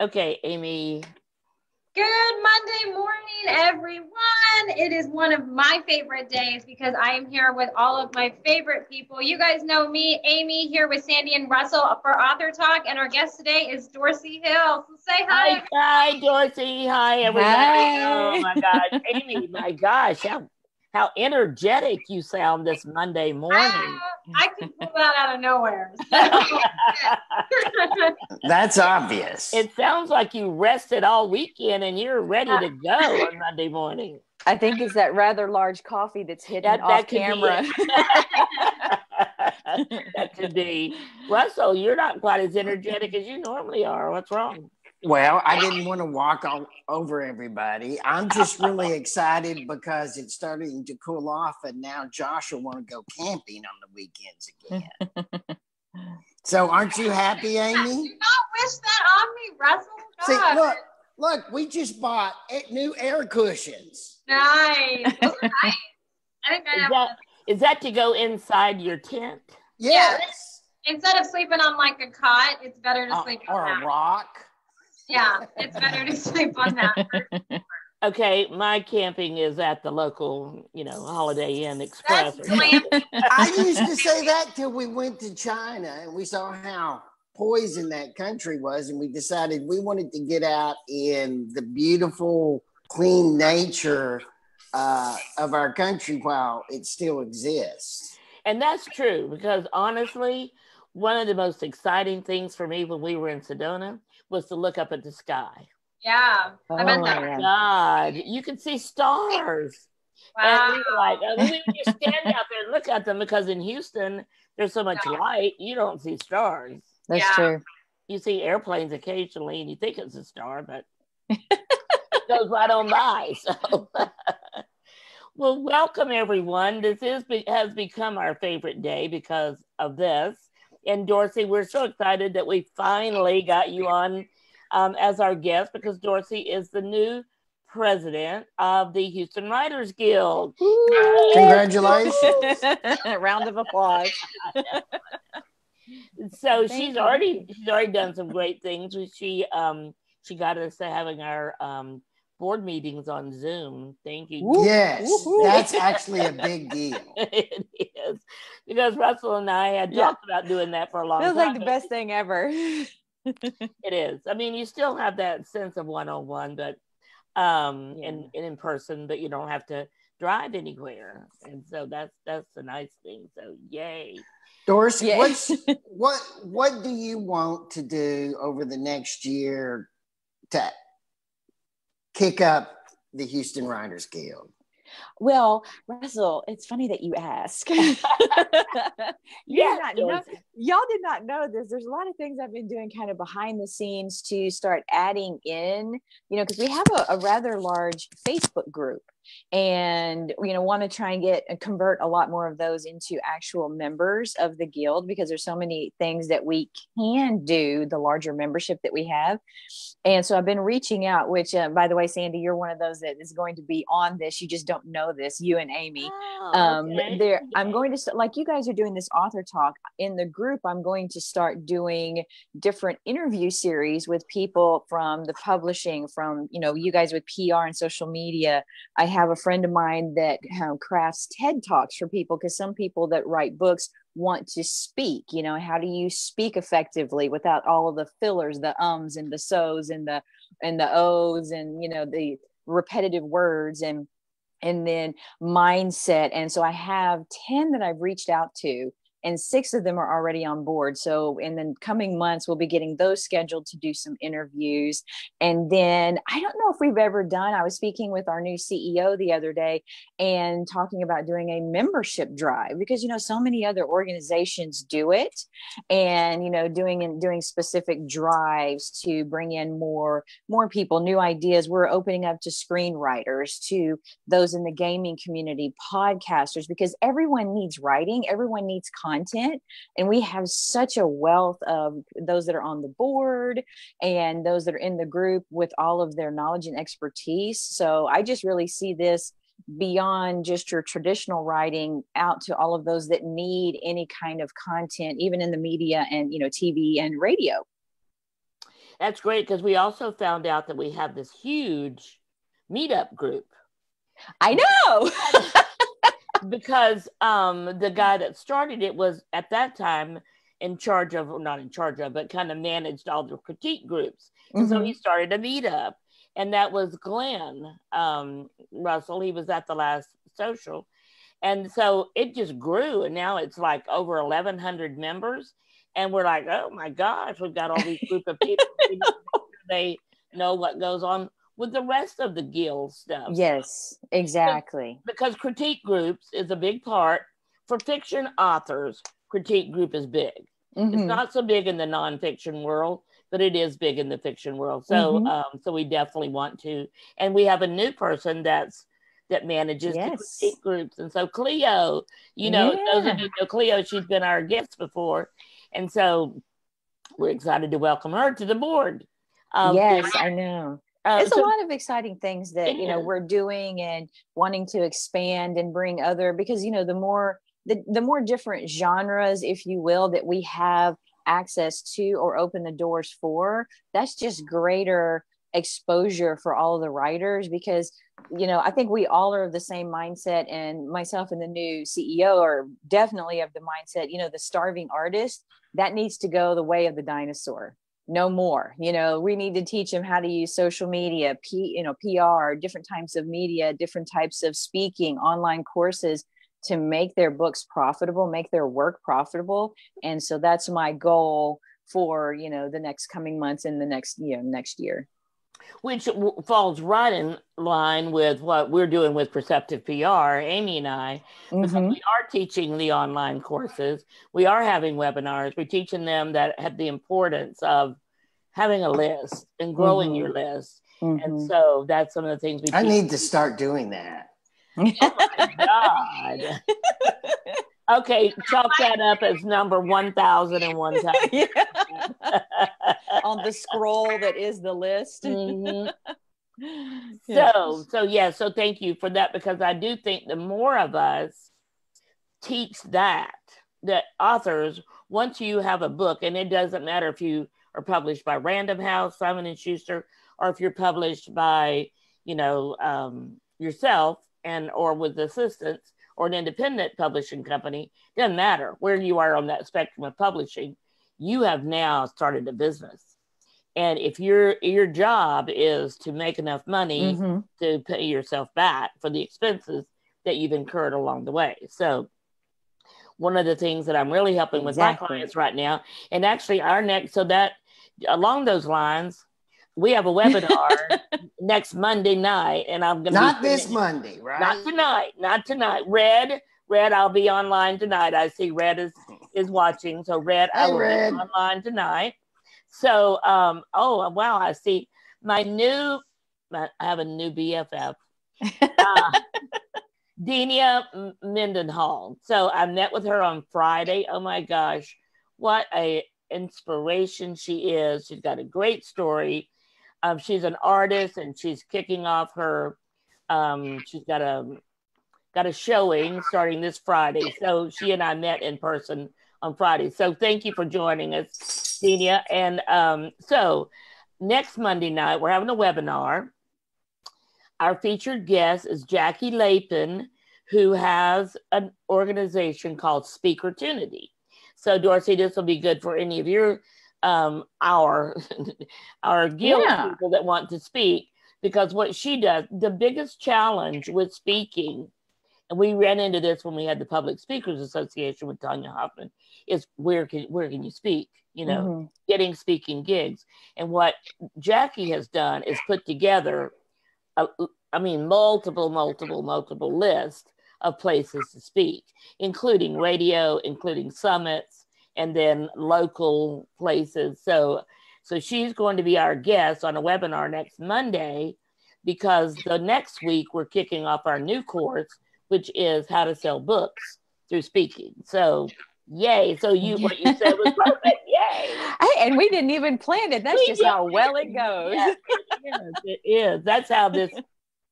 Okay, Amy. Good Monday morning, everyone. It is one of my favorite days because I am here with all of my favorite people. You guys know me, Amy, here with Sandy and Russell for AuthorTalk, and our guest today is Dorci Hill. So say hi. Hi, Dorci. Hi, everybody. Hi. Oh my gosh, Amy. My gosh, how energetic you sound this Monday morning. I could pull that out of nowhere. That's obvious. It sounds like you rested all weekend and you're ready to go on Monday morning. I think it's that rather large coffee that's hidden off camera. That could be. Russell, you're not quite as energetic as you normally are. What's wrong? Well, I didn't want to walk all over everybody. I'm just really excited because it's starting to cool off, and now Josh will want to go camping on the weekends again. So aren't you happy, Amy? Do not wish that on me, Russell. See, look, we just bought new air cushions. Nice. Those are nice. I think is that to go inside your tent? Yes. Yeah, instead of sleeping on like a cot, it's better to sleep on a rock. Yeah, it's better to sleep on that. Okay, my camping is at the local, Holiday Inn Express. I used to say that till we went to China and we saw how poison that country was, and we decided we wanted to get out in the beautiful, clean nature of our country while it still exists. And that's true, because honestly, one of the most exciting things for me when we were in Sedona was to look up at the sky. Yeah. Oh my God. You can see stars. Wow. And we were like, when you stand out there and look at them, because in Houston, there's so much light, you don't see stars. That's true. You see airplanes occasionally and you think it's a star, but it goes right on by. So, well, welcome everyone. This has become our favorite day because of this. And Dorci, we're so excited that we finally got you on as our guest, because Dorci is the new president of the Houston Writers Guild. Congratulations. A round of applause. So she's already done some great things. She got us to having our board meetings on Zoom. Thank you. Yes, that's actually a big deal. It is, because Russell and I had talked about doing that for a long time. Feels like the best thing ever. It is. I mean, you still have that sense of one-on-one, but and in person, but you don't have to drive anywhere, and so that's the nice thing. So yay. Dorci, what do you want to do over the next year to kick up the Houston Writers Guild? Well, Russell, it's funny that you ask. Y'all did not know this. There's a lot of things I've been doing kind of behind the scenes to start adding in, because we have a rather large Facebook group, and want to try and convert a lot more of those into actual members of the guild, because there's so many things that we can do, the larger membership that we have. And so I've been reaching out, which by the way, Sandy, you're one of those that is going to be on this. You just don't know this, you and Amy. Okay. I'm going to, like you guys are doing this author talk in the group, I'm going to start doing different interview series with people from the publishing, from, you guys with PR and social media. I have a friend of mine that crafts TED Talks for people, because some people that write books want to speak. How do you speak effectively without all of the fillers, the ums and the so's and the ohs and the repetitive words, and then mindset. And so I have 10 that I've reached out to, and 6 of them are already on board. So in the coming months, we'll be getting those scheduled to do some interviews. And then I don't know if we've ever done, I was speaking with our new CEO the other day and talking about doing a membership drive, because, so many other organizations do it, and, doing specific drives to bring in more people, new ideas. We're opening up to screenwriters, to those in the gaming community, podcasters, because everyone needs writing. Everyone needs content. And we have such a wealth of those that are on the board and those that are in the group with all of their knowledge and expertise. So I just really see this beyond just your traditional writing out to all of those that need any kind of content, even in the media and, TV and radio. That's great, because we also found out that we have this huge meetup group. I know. Because the guy that started it was at that time in charge of, not in charge of, but kind of managed all the critique groups. And so he started a meetup, and that was Glenn Russell. He was at the last social. And so it just grew, and now it's like over 1,100 members. And we're like, oh my gosh, we've got all these group of people. They know what goes on with the rest of the guild stuff. Yes, exactly. Because critique groups is a big part. For fiction authors, critique group is big. It's not so big in the nonfiction world, but it is big in the fiction world. So so we definitely want to. And we have a new person that manages the critique groups. And so Cleo, you know, those of you know Cleo, she's been our guest before. And so we're excited to welcome her to the board. Yes, I know. It's a lot of exciting things that, you know, we're doing and wanting to expand and bring other, because, you know, the more different genres, if you will, that we have access to or open the doors for, that's just greater exposure for all of the writers. Because, you know, I think we all are of the same mindset, and myself and the new CEO are definitely of the mindset, you know, the starving artist, that needs to go the way of the dinosaur. No more. You know, we need to teach them how to use social media, PR, different types of media, different types of speaking, online courses, to make their books profitable, make their work profitable. And so that's my goal for, you know, the next coming months and the next year. Which falls right in line with what we're doing with Perceptive PR, Amy and I, because we are teaching the online courses. We are having webinars. We're teaching them that have the importance of having a list and growing your list. And so that's some of the things we teach. I need to start doing that. Oh my God. Okay, chalk that up as number 1,001 times. On the scroll that is the list. So thank you for that, because I do think the more of us teach that authors, once you have a book, and it doesn't matter if you are published by Random House, Simon & Schuster, or if you're published by, you know, yourself or with assistants, or an independent publishing company, doesn't matter where you are on that spectrum of publishing, you have now started a business. And if your job is to make enough money to pay yourself back for the expenses that you've incurred along the way. So one of the things that I'm really helping with my clients right now, and actually along those lines, we have a webinar next Monday night, and I'm going to not this Monday, right? Not tonight. Red, I'll be online tonight. I see Red is watching. So Red, I will be online tonight. So, oh wow, I see I have a new BFF, Denia Mendenhall. So I met with her on Friday. Oh my gosh, what a inspiration she is. She's got a great story. She's an artist, and she's kicking off her. She's got a showing starting this Friday. So she and I met in person on Friday. So thank you for joining us, Denia. And so next Monday night, we're having a webinar. Our featured guest is Jackie Lapin, who has an organization called Speakertunity. So Dorci, this will be good for any of your our guild people that want to speak, because what she does, the biggest challenge with speaking, and we ran into this when we had the Public Speakers Association with Tanya Hoffman, is where can you speak? You know, getting speaking gigs. And what Jackie has done is put together, multiple lists of places to speak, including radio, including summits, and then local places. So she's going to be our guest on a webinar next Monday, because the next week we're kicking off our new course, which is how to sell books through speaking. So yay. So what you said was perfect. Yay. And we didn't even plan it. That's just how well it goes. Yes, it is. That's how this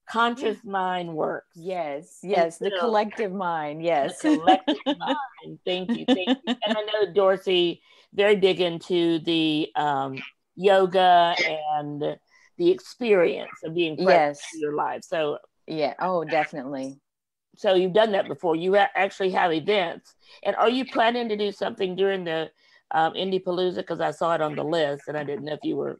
conscious mind works. Yes, the collective mind. Yes. The collective mind. Thank you. And I know Dorci very big into the yoga and the experience of being present Yes. in your life. So Yeah. Oh, definitely. so you've done that before. You actually have events. And are you planning to do something during the Indie Palooza? Because I saw it on the list and I didn't know if you were.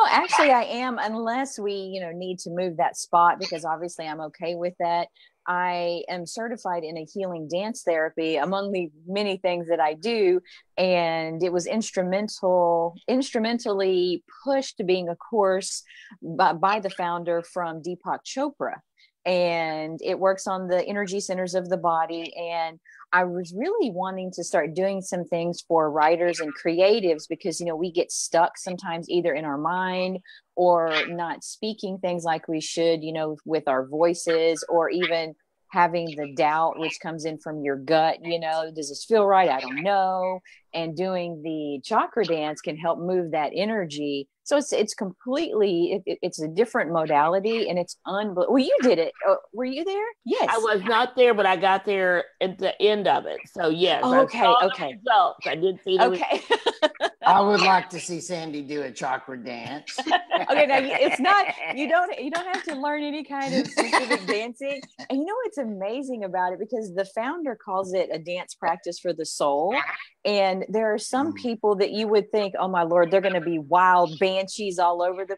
Actually I am, unless we, need to move that spot, because obviously I'm okay with that. I am certified in a healing dance therapy, among the many things that I do. And it was instrumentally pushed to being a course by the founder from Deepak Chopra. And it works on the energy centers of the body. And I was really wanting to start doing some things for writers and creatives, because, we get stuck sometimes either in our mind or not speaking things like we should, with our voices, or even having the doubt, which comes in from your gut, does this feel right? I don't know. And doing the chakra dance can help move that energy. So it's completely, it's a different modality, and it's unbelievable. Well, you did it. Were you there? Yes. I was not there, but I got there at the end of it. So yes, Oh, I saw the results. I did see the results. I would like to see Sandy do a chakra dance. Okay, now it's not, you don't have to learn any kind of specific dancing. And what's amazing about it, because the founder calls it a dance practice for the soul. And there are some people that you would think, oh my Lord, they're going to be wild banshees all over the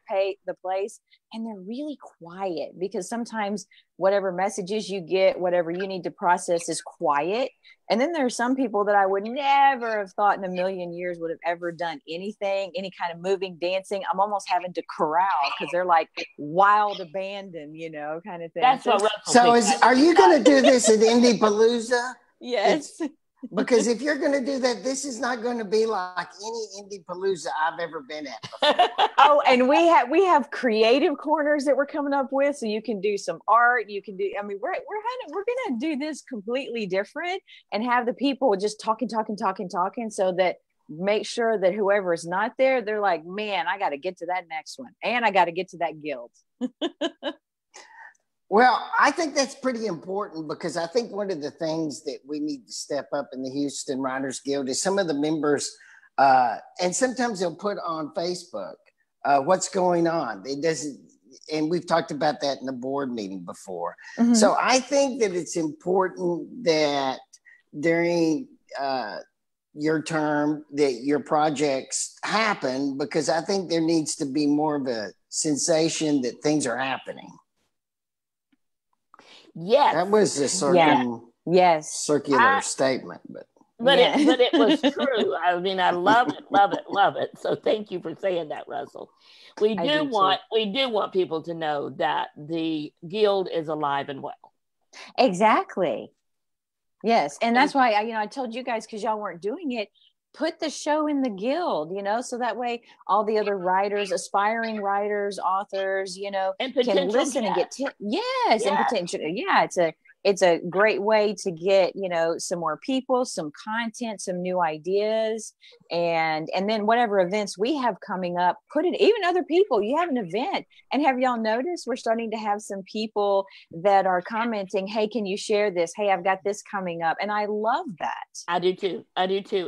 place. And they're really quiet, because sometimes whatever messages you get, whatever you need to process is quiet. And then there are some people that I would never have thought in a million years would have ever done anything, any kind of moving, dancing. I'm almost having to corral, because they're like wild abandon, kind of thing. That's what so are you going to do this at Indie Palooza? Yes. Because if you're going to do that, this is not going to be like any Indie Palooza I've ever been at before. Oh, and we have creative corners that we're coming up with, so you can do some art. You can do. I mean, we're going to do this completely different, and have the people just talking, so that make sure that whoever is not there, they're like, man, I got to get to that next one, and I got to get to that guild. Well, I think that's pretty important, because I think one of the things that we need to step up in the Houston Writers Guild is some of the members, and sometimes they'll put on Facebook what's going on. It doesn't, and we've talked about that in the board meeting before. Mm-hmm. So I think that it's important that during your term that your projects happen, because I think there needs to be more of a sensation that things are happening. Yes, that was a circular statement, but it was true. I mean, I love it. So thank you for saying that, Russell. We do want people to know that the guild is alive and well. Exactly. Yes, and that's why I told you guys, because y'all weren't doing it. Put the show in the guild, so that way all the other writers, aspiring writers, authors, and can listen and get tips. Yes, and potential. Yeah, it's a great way to get, some more people, some content, some new ideas, and then whatever events we have coming up, put it, even other people, you have an event. And have y'all noticed we're starting to have some people that are commenting, hey, can you share this? Hey, I've got this coming up. And I love that. I do too.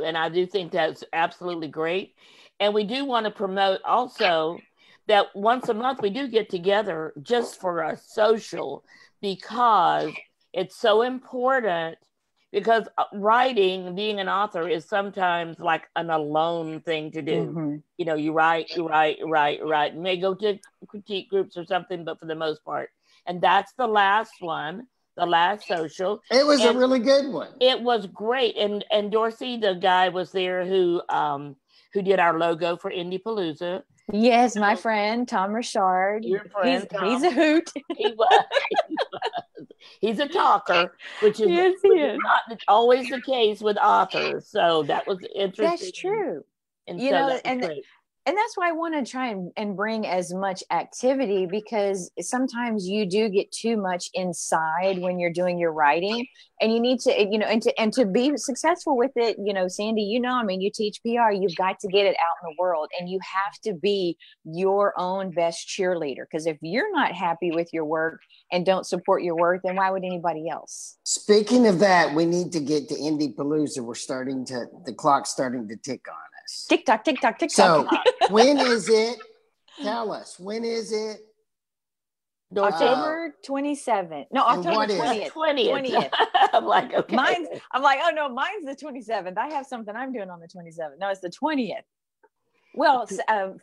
And I do think that's absolutely great. And we do want to promote also that once a month we do get together just for a social, because it's so important, because writing, being an author, is sometimes like an alone thing to do. Mm-hmm. You write. You may go to critique groups or something, but for the most part. And that's the last one, the last social. It was a really good one. It was great. And Dorci, the guy, was there who did our logo for Indie Palooza. Yes, my friend Tom Richard. Your friend, he's a hoot. He was. He's a talker, which is not always the case with authors. So that was interesting. That's true. And that's why I want to try and bring as much activity, because sometimes you do get too much inside when you're doing your writing, and you need to, and to be successful with it, Sandy, you teach PR, you've got to get it out in the world, and you have to be your own best cheerleader. Because if you're not happy with your work and don't support your work, then why would anybody else? Speaking of that, we need to get to Indie Palooza. The clock's starting to tick on us. TikTok, TikTok, TikTok. So when is it? Tell us, when is it? October 27th. No, October 20th. 20th. I'm like, okay. I'm like, oh no, mine's the 27th. I have something I'm doing on the 27th. No, it's the 20th. Well,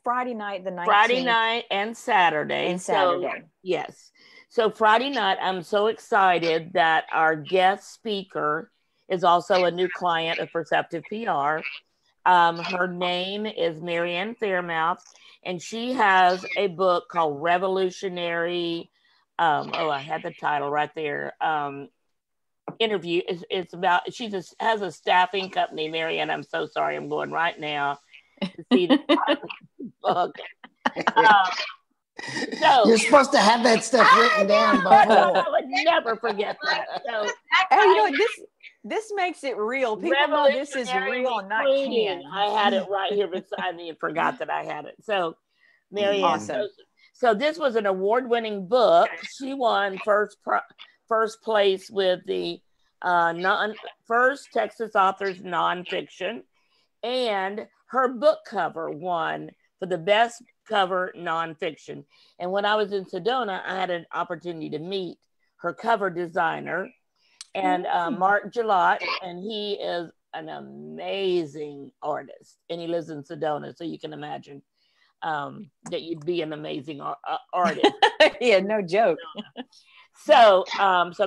Friday night, the 19th. Friday night and Saturday. And Saturday. So, yes. So Friday night, I'm so excited that our guest speaker is also a new client of Perceptive PR. Her name is Marianne Fairmouth, and she has a book called Revolutionary. I had the title right there. Interview. It's about, has a staffing company, Marianne. I'm so sorry. I'm going right now to see the book. So you're supposed to have that stuff written down before. I would never forget that. So, hey, you know what? This makes it real. People know this is real, not canned. I had it right here beside me and forgot that I had it. So, Marianne, awesome. So this was an award-winning book. She won first place with the first Texas Authors Nonfiction, and her book cover won for the best cover nonfiction. And when I was in Sedona, I had an opportunity to meet her cover designer, and Mark Gillot, and he is an amazing artist, and he lives in Sedona, so you can imagine that you'd be an amazing artist. Yeah, no joke. So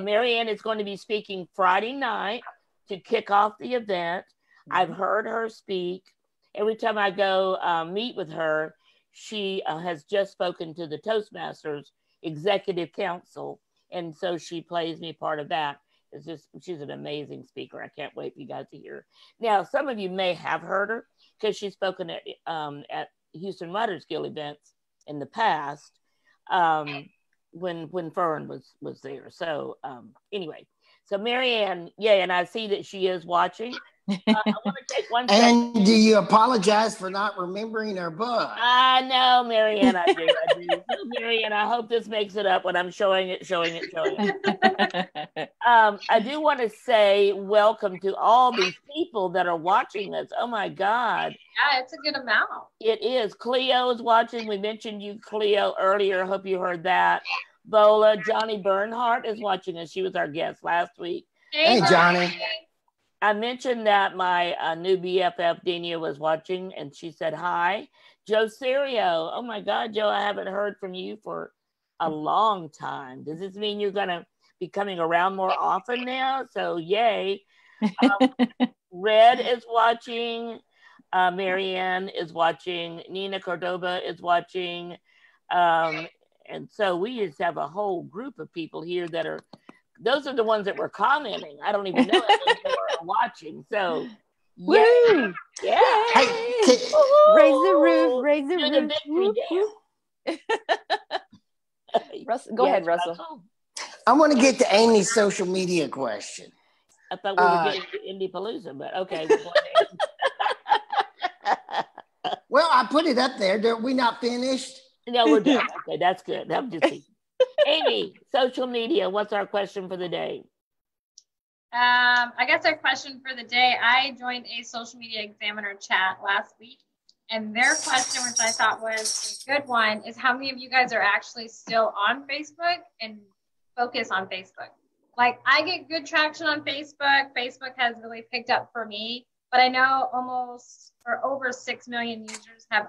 Marianne is going to be speaking Friday night to kick off the event. I've heard her speak. Every time I go meet with her, she has just spoken to the Toastmasters Executive Council, and so she plays me part of that. She's an amazing speaker. I can't wait for you guys to hear her. Now, some of you may have heard her because she's spoken at Houston Writers Guild events in the past when Fern was there. So anyway, so Marianne, and I see that she is watching. I want to take one second. And do you apologize for not remembering her book? I know, Marianne, I do. So, Marianne, I hope this makes it up when I'm showing it. I do want to say welcome to all these people that are watching this. Oh my God. Yeah, it's a good amount. It is. Cleo is watching. We mentioned you, Cleo, earlier. Hope you heard that. Bola, Johnny Bernhardt is watching us. She was our guest last week. Hey, Johnny. I mentioned that my new BFF, Denia, was watching, and she said hi. Joe Serio. Oh, my God, Joe, I haven't heard from you for a long time. Does this mean you're going to be coming around more often now? So, yay. Red is watching. Marianne is watching. Nina Cordoba is watching. And so we just have a whole group of people here that are, those are the ones that were commenting. I don't even know if they were watching. So, yeah. Hey, raise the roof, raise the roof. Russell, go ahead, Russell. I want to get to Amy's social media question. I thought we were getting to Indie Palooza, but okay. Well, I put it up there. Are we not finished? No, we're done. Okay, that's good. I'm just Amy, social media, what's our question for the day? I guess our question for the day, I joined a social media examiner chat last week, and their question, which I thought was a good one, is how many of you guys are actually still on Facebook and focus on Facebook? Like, I get good traction on Facebook. Facebook has really picked up for me, but I know almost or over 6 million users have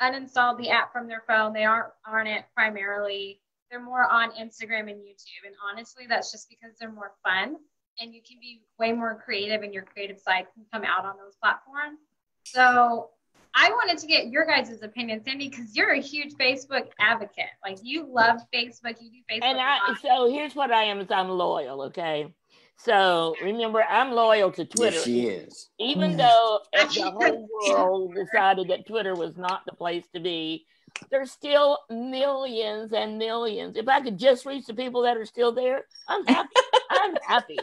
uninstalled the app from their phone. They aren't on it primarily. They're more on Instagram and YouTube. And honestly, that's just because they're more fun and you can be way more creative and your creative side can come out on those platforms. So I wanted to get your guys' opinion, Sandy, because you're a huge Facebook advocate. Like, you love Facebook, you do Facebook. And so here's what I am, is I'm loyal, okay? So remember, I'm loyal to Twitter. Yes, she is. Even though the whole world decided that Twitter was not the place to be, there's still millions and millions. If I could just reach the people that are still there, I'm happy. I'm happy.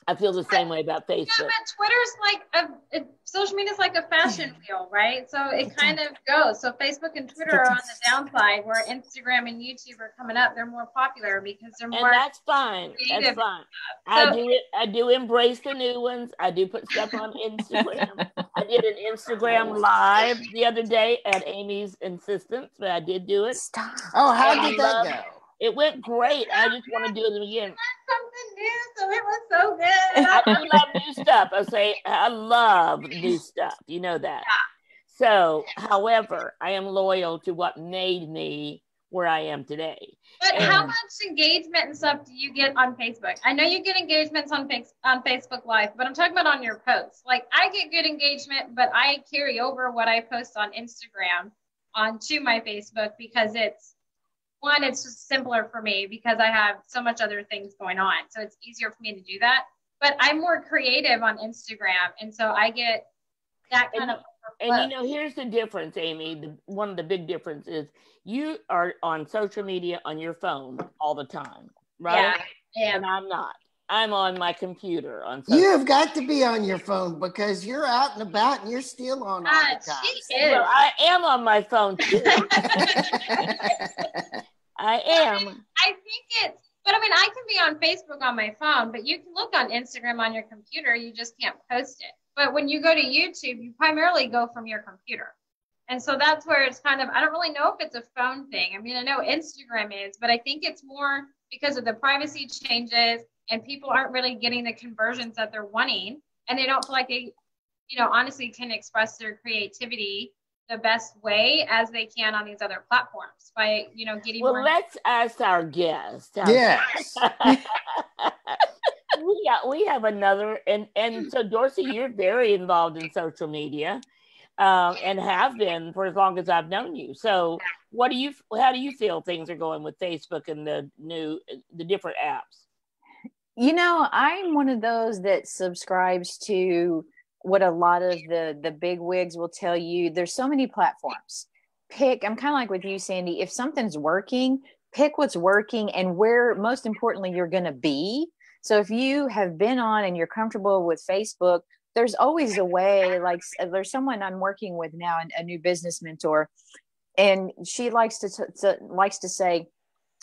I feel the same way about Facebook. Yeah, but Twitter's like social media is like a fashion wheel, right? So it kind of goes. So Facebook and Twitter are on the downside, where Instagram and YouTube are coming up. They're more popular because they're more. And that's fine. That's fine. I do embrace the new ones. I do put stuff on Instagram. I did an Instagram live the other day at Amy's insistence, but I did do it. Stop. Oh, how did that go? It went great. I just want to do it again. Something new, so it was so good. I do love new stuff. I love new stuff. You know that. Yeah. So, however, I am loyal to what made me where I am today. But how much engagement and stuff do you get on Facebook? I know you get engagements on Facebook Live, but I'm talking about on your posts. Like, I get good engagement, but I carry over what I post on Instagram onto my Facebook because it's just simpler for me because I have so much other things going on. So it's easier for me to do that. But I'm more creative on Instagram. And so I get that kind of. And here's the difference, Amy. One of the big differences is you are on social media on your phone all the time, right? Yeah. And I'm not. I'm on my computer on social media. You have got to be on your phone because you're out and about and you're still on all the time. Well, I am on my phone too. I am. I think but I mean, I can be on Facebook on my phone, but you can look on Instagram on your computer. You just can't post it. But when you go to YouTube, you primarily go from your computer. And so that's where it's kind of, I don't really know if it's a phone thing. I mean, I know Instagram is, but I think it's more because of the privacy changes and people aren't really getting the conversions that they're wanting. And they don't feel like they, honestly can express their creativity the best way as they can on these other platforms by, getting more. Well, let's ask our guest. Yes. we have another, and so Dorci, you're very involved in social media, and have been for as long as I've known you. So how do you feel things are going with Facebook and the different apps? I'm one of those that subscribes to what a lot of the big wigs will tell you. There's so many platforms. I'm kind of like with you, Sandy. If something's working, pick what's working and where, most importantly, you're going to be. So if you have been on and you're comfortable with Facebook, there's always a way. Like there's someone I'm working with now, a new business mentor, and she likes to say,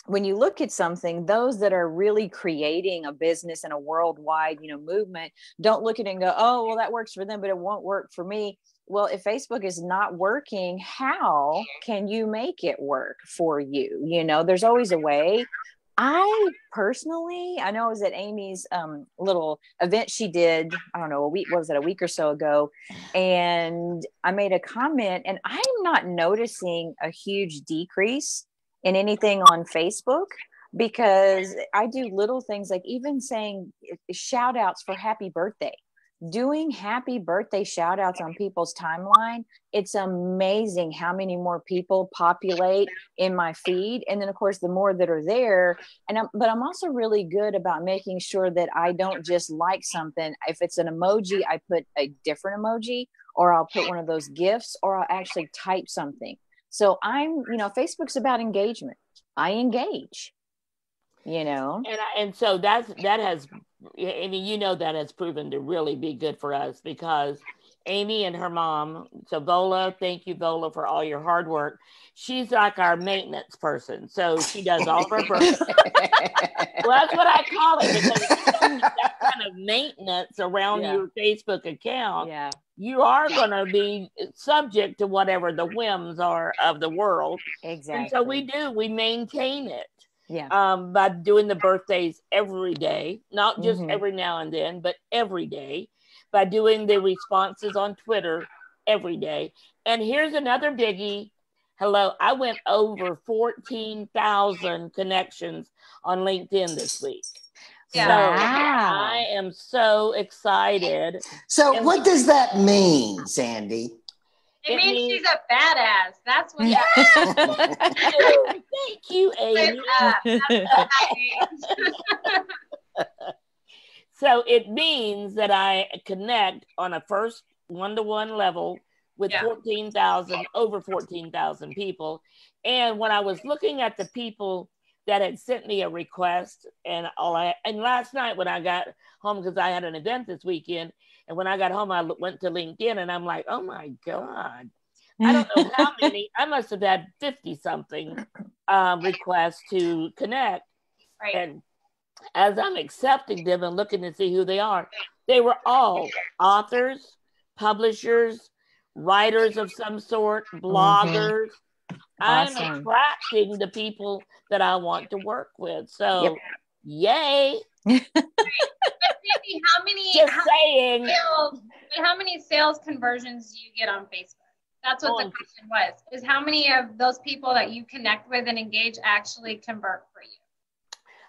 when you look at something, those that are really creating a business and a worldwide, movement, don't look at it and go, oh, well, that works for them, but it won't work for me. Well, if Facebook is not working, how can you make it work for you? There's always a way. I personally, I know I was at Amy's little event she did, I don't know, a week or so ago, and I made a comment, and I'm not noticing a huge decrease in anything on Facebook because I do little things like even saying shout outs for happy birthday, doing happy birthday shout outs on people's timeline. It's amazing how many more people populate in my feed. And then of course, the more that are there, but I'm also really good about making sure that I don't just like something. If it's an emoji, I put a different emoji, or I'll put one of those GIFs, or I'll actually type something. So Facebook's about engagement. I engage, And so that has, that has proven to really be good for us because Amy and her mom, so Vola, thank you, Vola, for all your hard work. She's like our maintenance person. So she does all of our birthdays. Well, that's what I call it, because if you don't do that kind of maintenance around your Facebook account, you are going to be subject to whatever the whims are of the world. Exactly. And so we maintain it. Yeah. By doing the birthdays every day, not just every now and then, but every day, by doing the responses on Twitter every day. And here's another biggie. Hello, I went over 14,000 connections on LinkedIn this week. Yeah. So I am so excited. So what does that mean, Sandy? It means she's a badass. That's what Thank you, Amy. So it means that I connect on a first one-to-one level with over 14,000 people. And when I was looking at the people that had sent me a request, and last night when I got home, because I had an event this weekend, and when I got home, I went to LinkedIn, and I'm like, oh my God, I don't know how many. I must have had 50 something requests to connect, Right. and as I'm accepting them and looking to see who they are, they were all authors, publishers, writers of some sort, bloggers. I'm attracting the people that I want to work with. So, yay. But Sandy, how many sales conversions do you get on Facebook? That's what the question was, is how many of those people that you connect with and engage actually convert for you?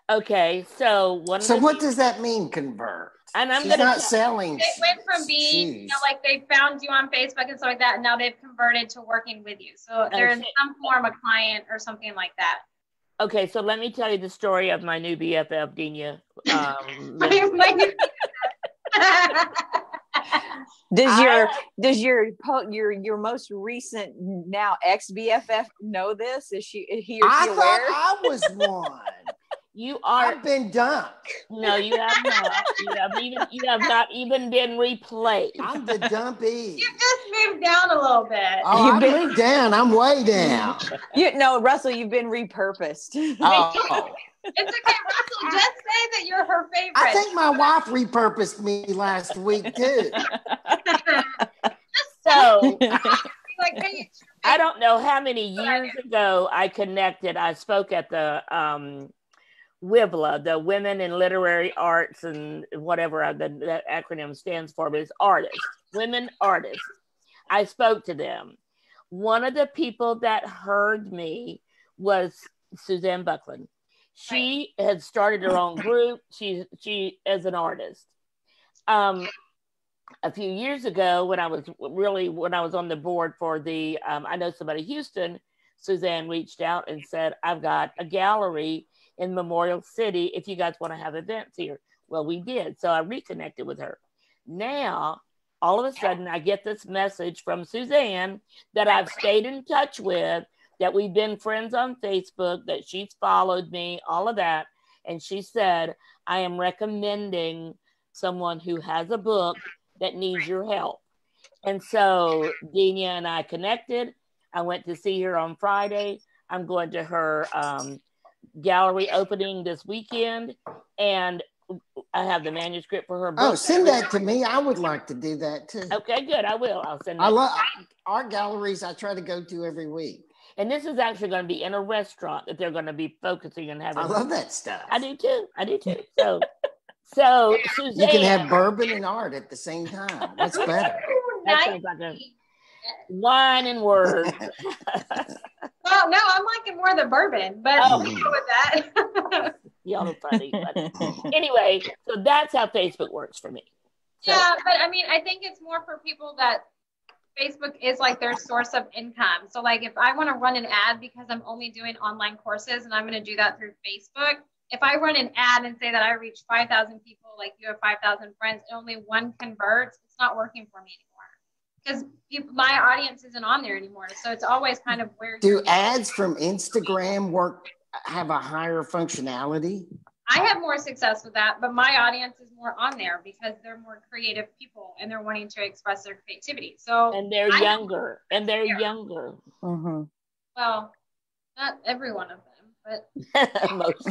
Okay, so what does that mean, convert? And She's not selling. It went from being, like they found you on Facebook and stuff like that, and now they've converted to working with you. So they're in some form a client or something like that. Okay, so let me tell you the story of my new BFF, Dina. Does your most recent now ex BFF know this? Is he or she aware? I was one. You are. I've been dumped. No, you have not. You have not even been replaced. I'm the dumpy. You just moved down a little bit. Oh, I moved down. I'm way down. Russell, you've been repurposed. Oh. It's okay, Russell. Just say that you're her favorite. I think my wife repurposed me last week too. So like, hey, I don't know how many years ago I connected. I spoke at the WIVLA, the Women in Literary Arts and whatever that acronym stands for, but it's artists, women artists. I spoke to them. One of the people that heard me was Suzanne Buckland. She had started her own group. She as an artist. A few years ago, when I was on the board for the I Know Somebody Houston, Suzanne reached out and said, I've got a gallery in Memorial City if you guys want to have events here. Well, we did. So I reconnected with her. Now, all of a sudden, I get this message from Suzanne that I've stayed in touch with, that we've been friends on Facebook, that she's followed me, all of that. And she said, I am recommending someone who has a book that needs your help. And so Dina and I connected. I went to see her on Friday. I'm going to her gallery opening this weekend, and I have the manuscript for her book. Oh, send that to me. I would like to do that too. Okay, good. I will. I'll send that. I love art galleries. I try to go to every week. And this is actually going to be in a restaurant that they're going to be focusing on having. I love that stuff. I do too. So Suzanne, you can have bourbon and art at the same time. What's better? That sounds like a wine and words. Well, no, I'm liking more the bourbon, but we'll go with that. Y'all are funny. Anyway, so that's how Facebook works for me. So, yeah, but I mean, I think it's more for people that Facebook is like their source of income. So like if I want to run an ad because I'm only doing online courses and I'm going to do that through Facebook, if I run an ad and say that I reach 5,000 people, like you have 5,000 friends, and only one converts, it's not working for me anymore. Because my audience isn't on there anymore. So it's always kind of where. Do ads from Instagram have a higher functionality? I have more success with that, but my audience is more on there because they're more creative people and they're wanting to express their creativity. So and they're younger. Mm-hmm. Well, not every one of them, but most.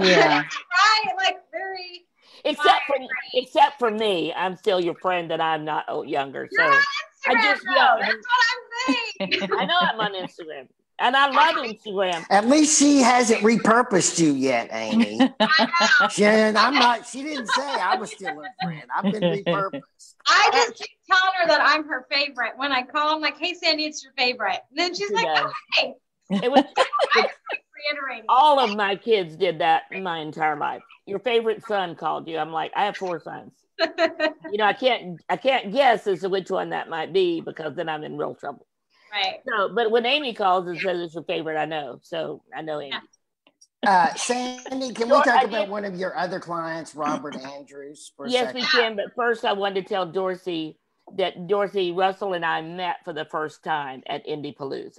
Yeah. Right, like very. Except for me, I'm still your friend, and I'm not younger. So You're on Instagram, that's what I'm saying. I know I'm on Instagram, and I love Instagram. At least she hasn't repurposed you yet, Amy. I'm not. She didn't say I was still her friend. I've been repurposed. I just keep telling her that I'm her favorite. When I call, I'm like, "Hey, Sandy, it's your favorite." And then she's like, "Okay." It was. Reiterating. All of my kids did that in my entire life. Your favorite son called you. I'm like, I have 4 sons. I can't guess as to which one that might be because then I'm in real trouble. Right. So, but when Amy calls and says it's your favorite, I know. So I know Amy. Sandy, can we talk about one of your other clients, Robert Andrews? Yes, we can. But first, I wanted to tell Dorci that Dorci, Russell, and I met for the first time at Indie Palooza.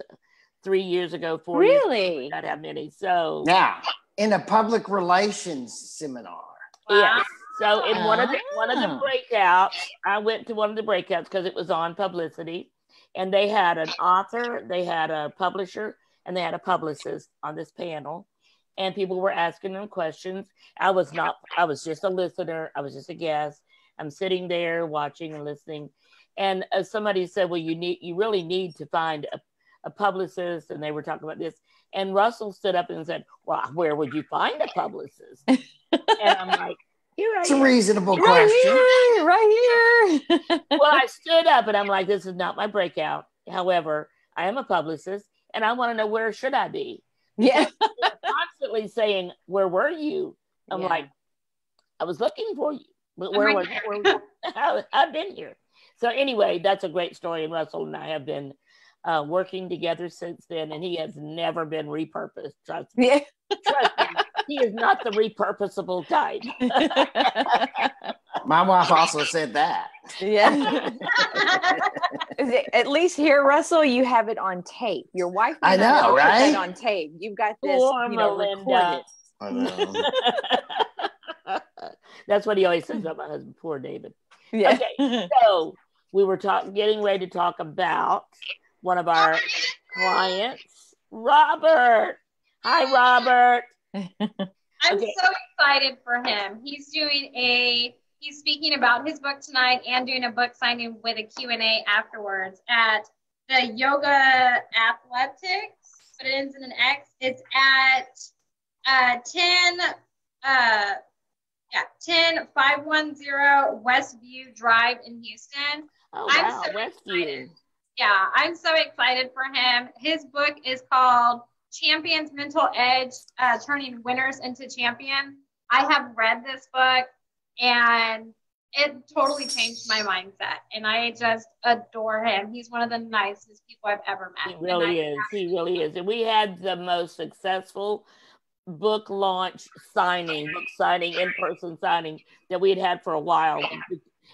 3 years ago, 4 years ago. Really? Not have many. So Yeah, in a public relations seminar. yes. So in one of the Ah. breakouts, I went to one of the breakouts because it was on publicity, and they had an author, they had a publisher, and they had a publicist on this panel, and people were asking them questions. I was just a listener. I was just a guest. I'm sitting there watching and listening, and somebody said, "Well, you really need to find a publicist," and they were talking about this. And Russell stood up and said, "Well, where would you find a publicist?" And I'm like, It's a reasonable question. Right here. Well, I stood up and I'm like, this is not my breakout. However, I am a publicist and I want to know, where should I be? Yeah. Constantly saying, where were you? I'm like, I was looking for you. But where was you? I've been here. So anyway, that's a great story. And Russell and I have been working together since then, and he has never been repurposed. Trust me. Yeah. Trust me. He is not the repurposable type. My wife also said that. Yeah. At least here, Russell, you have it on tape. Your wife, I know, right? Put that on tape. You've got this, Poor recorded. Melinda. I know. That's what he always says about my husband. Poor David. Yeah. Okay, so we were getting ready to talk about one of our clients, Robert. Hi, Robert. I'm so excited for him. He's speaking about his book tonight and doing a book signing with a Q&A afterwards at the Yoga Athletics, but it ends in an X. It's at 10510 Westview Drive in Houston. Oh, wow, Westview. Yeah, I'm so excited for him. His book is called Champions Mental Edge, Turning Winners into Champions. I have read this book and it totally changed my mindset. And I just adore him. He's one of the nicest people I've ever met. He really is. He really is. And we had the most successful book launch signing, in-person signing that we had for a while.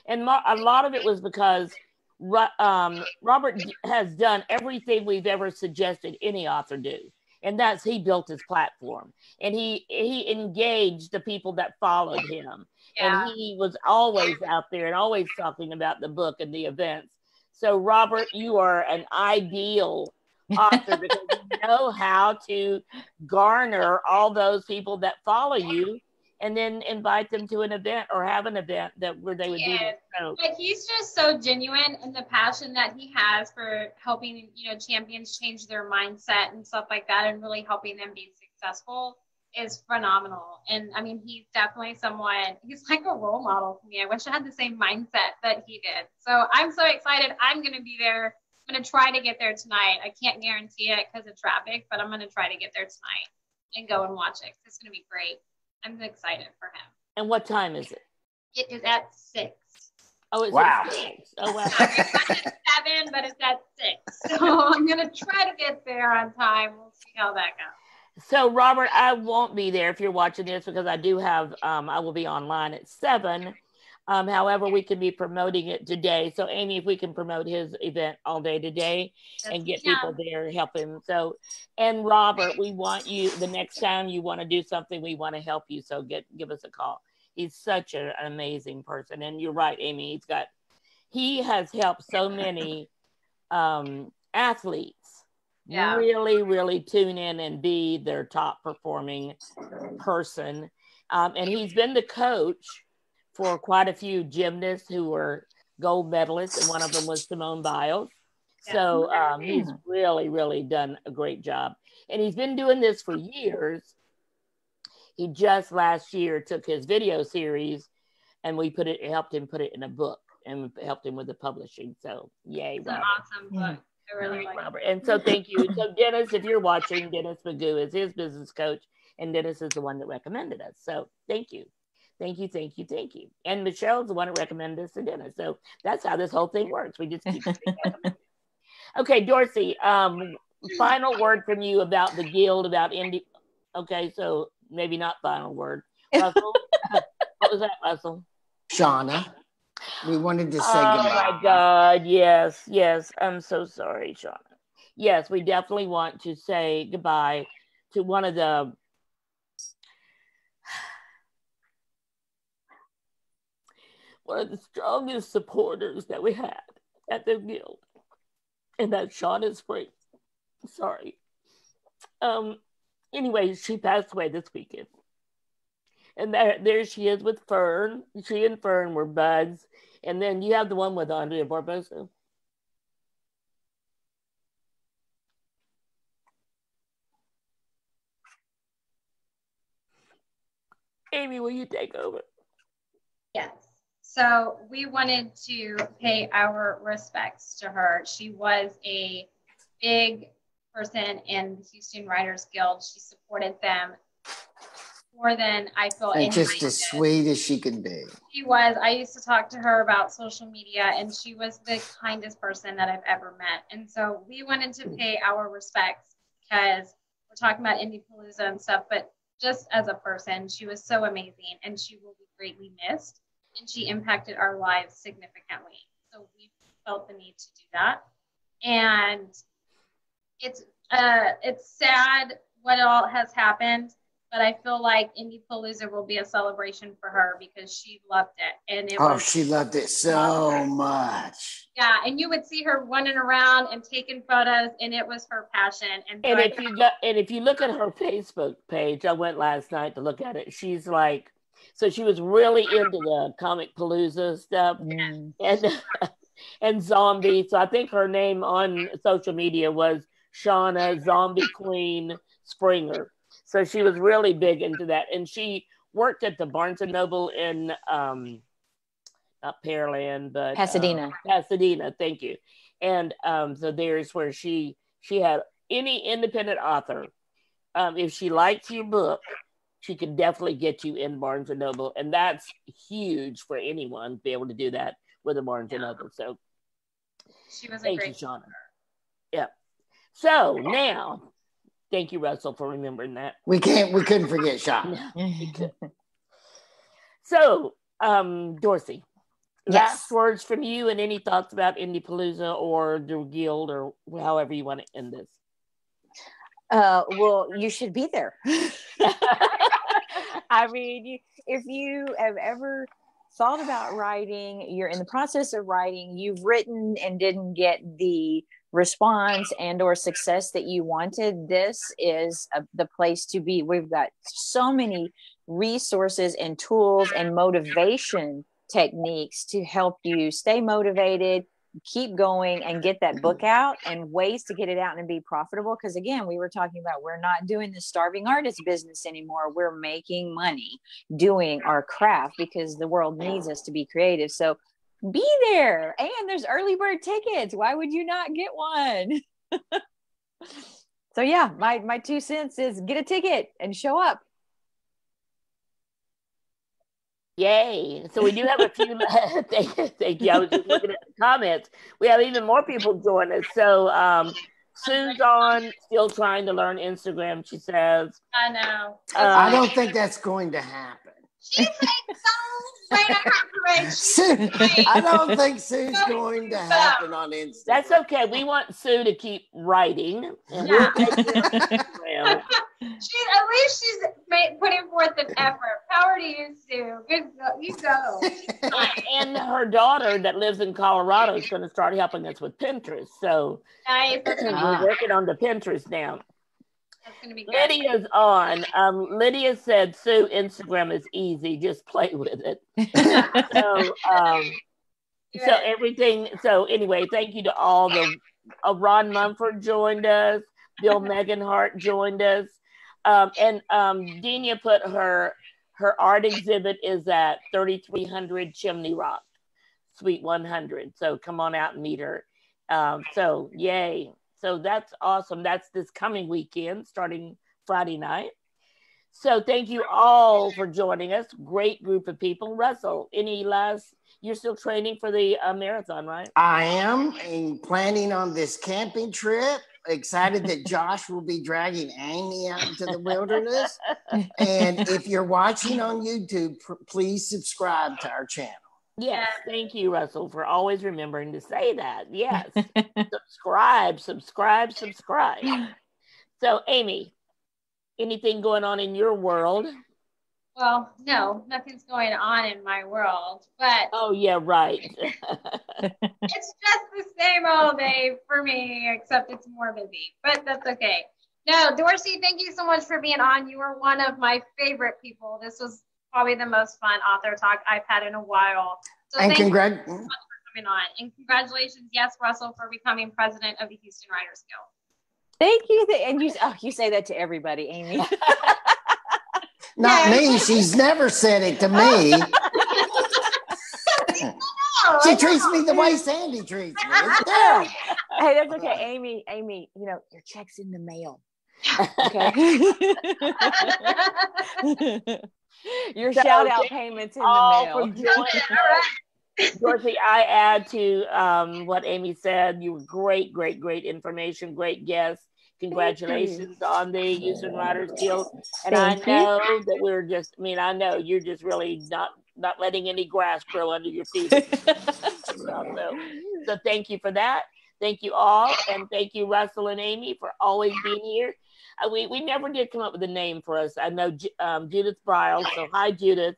And a lot of it was because Robert has done everything we've ever suggested any author do. And that's, he built his platform and he engaged the people that followed him. Yeah. And he was always out there and always talking about the book and the events. So Robert, you are an ideal author because you know how to garner all those people that follow you and then invite them to an event or have an event where they would be there. So, like, he's just so genuine, and the passion that he has for helping, champions change their mindset and stuff like that and really helping them be successful is phenomenal. And I mean, he's definitely he's like a role model for me. I wish I had the same mindset that he did. So I'm so excited. I'm going to be there. I'm going to try to get there tonight. I can't guarantee it because of traffic, but I'm going to try to get there tonight and go and watch it. It's going to be great. I'm excited for him. And what time is it? It is at 6. Oh, it's wow. At 6. Oh, wow. It's at 7, but it's at 6. So I'm going to try to get there on time. We'll see how that goes. So, Robert, I won't be there if you're watching this because I do have, I will be online at 7. However, we can be promoting it today. So, Amy, if we can promote his event all day today and get people there, help him. So, and Robert, we want you, the next time you want to do something, we want to help you. So give us a call. He's such an amazing person. And you're right, Amy, he has helped so many athletes really, really tune in and be their top performing person. And he's been the coach for quite a few gymnasts who were gold medalists, and one of them was Simone Biles. So he's really, really done a great job. And he's been doing this for years. He just last year took his video series and we helped him put it in a book and helped him with the publishing. So yay, Robert. An awesome book. I really like Robert. And so thank you. So Dennis, if you're watching, Dennis Magoo is his business coach, and Dennis is the one that recommended us. So thank you. Thank you, thank you, thank you. And Michelle's the one that recommended us to Dennis. So that's how this whole thing works. We just keep Okay, Dorci, final word from you about the guild, about indie. Okay, so maybe not final word. Russell, what was that, Russell? Shauna, we wanted to say goodbye. Oh my God, yes. I'm so sorry, Shauna. yes, we definitely want to say goodbye to one of the strongest supporters that we had at the guild, and that's Shauna Spring. Sorry. Anyway, she passed away this weekend. And there she is with Fern. She and Fern were buds. And then you have the one with Andrea Barbosa. Amy, will you take over? Yes. So we wanted to pay our respects to her. She was a big person in the Houston Writers Guild. She supported them more than I feel. And just as sweet as she could be. She was. I used to talk to her about social media, and she was the kindest person that I've ever met. And so we wanted to pay our respects because we're talking about Indie Palooza and stuff, but just as a person, she was so amazing, and she will be greatly missed. And she impacted our lives significantly. So we felt the need to do that. And it's sad what all has happened, but I feel like Indie Palooza will be a celebration for her because she loved it. And she loved it so much. Yeah, and you would see her running around and taking photos, and it was her passion. And if you look at her Facebook page, I went last night to look at it. She's like, so she was really into the comic Palooza stuff and zombie. So I think her name on social media was Shauna Zombie Queen Springer. So she was really big into that. And she worked at the Barnes & Noble in, not Pearland, but Pasadena. Pasadena, thank you. And so there's where she had any independent author. If she likes your book, she can definitely get you in Barnes & Noble. And that's huge for anyone to be able to do that with a Barnes & Noble. So she was thank you, Shauna. Yeah. So now... Thank you, Russell, for remembering that. We couldn't forget Shauna. So, Dorci, yes. Last words from you and any thoughts about Indie Palooza or the Guild or however you want to end this. Well, you should be there. I mean, if you have ever thought about writing, you're in the process of writing, you've written and didn't get the response and or success that you wanted, this is the place to be. We've got so many resources and tools and motivation techniques to help you stay motivated, keep going, and get that book out, and ways to get it out and be profitable. Because again, we were talking about, we're not doing the starving artist business anymore. We're making money doing our craft because the world needs us to be creative. So be there. And there's early bird tickets. Why would you not get one? So yeah, my 2 cents is get a ticket and show up. Yay. So we do have a few. Thank you. I was just looking at the comments. We have even more people join us. So Sue's on, still trying to learn Instagram, she says. I know. I don't think that's going to happen. She's like so right on her parade. I don't think Sue's going to happen on Instagram. That's okay. We want Sue to keep writing. And we'll take Instagram. At least she's putting forth an effort. Power to you, Sue. Good, you go. And her daughter that lives in Colorado is going to start helping us with Pinterest. So nice. We're working on the Pinterest now. That's going to be good. Lydia's on. Lydia said, Sue, Instagram is easy. Just play with it. So everything. So anyway, thank you to all Ron Mumford joined us. Bill Meganhart joined us. And Denia put her art exhibit is at 3300 Chimney Rock, Suite 100. So come on out and meet her. So yay. So that's awesome. That's this coming weekend, starting Friday night. So thank you all for joining us. Great group of people. Russell, you're still training for the marathon, right? I am, and planning on this camping trip. Excited that Josh will be dragging Amy out into the wilderness. And if you're watching on YouTube, please subscribe to our channel. Yes, thank you, Russell, for always remembering to say that. Yes. Subscribe. So, Amy, anything going on in your world? Well, no, nothing's going on in my world, but Oh, yeah, right. it's just the same old day for me, except it's more busy, but that's okay. No, Dorci, thank you so much for being on. You were one of my favorite people. This was probably the most fun author talk I've had in a while. So And thank you so much for coming on. And congratulations, yes, Russell, for becoming president of the Houston Writers Guild. Thank you. And you say that to everybody, Amy. Not me. She's never said it to me. She treats me the way Sandy treats me. It's terrible. Hey, that's okay, Amy. Your check's in the mail. Okay. Your shout out payments in the mail. Dorothy, I add to what Amy said. You were great information, great guest. Congratulations on the Houston Writers Guild. And I know that I know you're just really not letting any grass grow under your feet. So thank you for that. Thank you all. And thank you, Russell and Amy, for always being here. We never did come up with a name for us. I know Judith Brile. So hi, Judith.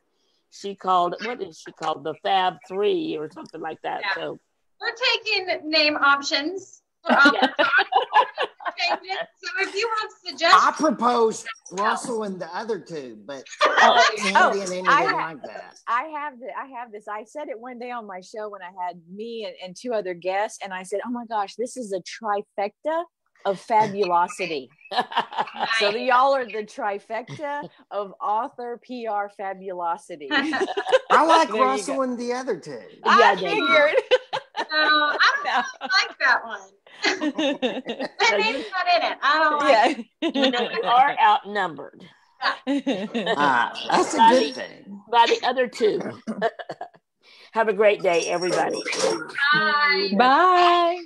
What is she called? The Fab Three or something like that. Yeah. So we're taking name options. So if you want suggestions, I proposed Russell and the other two, but Sandy and Amy didn't like that. I have this. I said it one day on my show when I had me and two other guests, and I said, "Oh my gosh, this is a trifecta of fabulosity." So y'all are the trifecta of author PR fabulosity. I like Russell and the other two. I figured. No, I don't like that one. That name's not in it. I don't like it. You are outnumbered. That's a good thing. By the other two. Have a great day, everybody. Bye. Bye.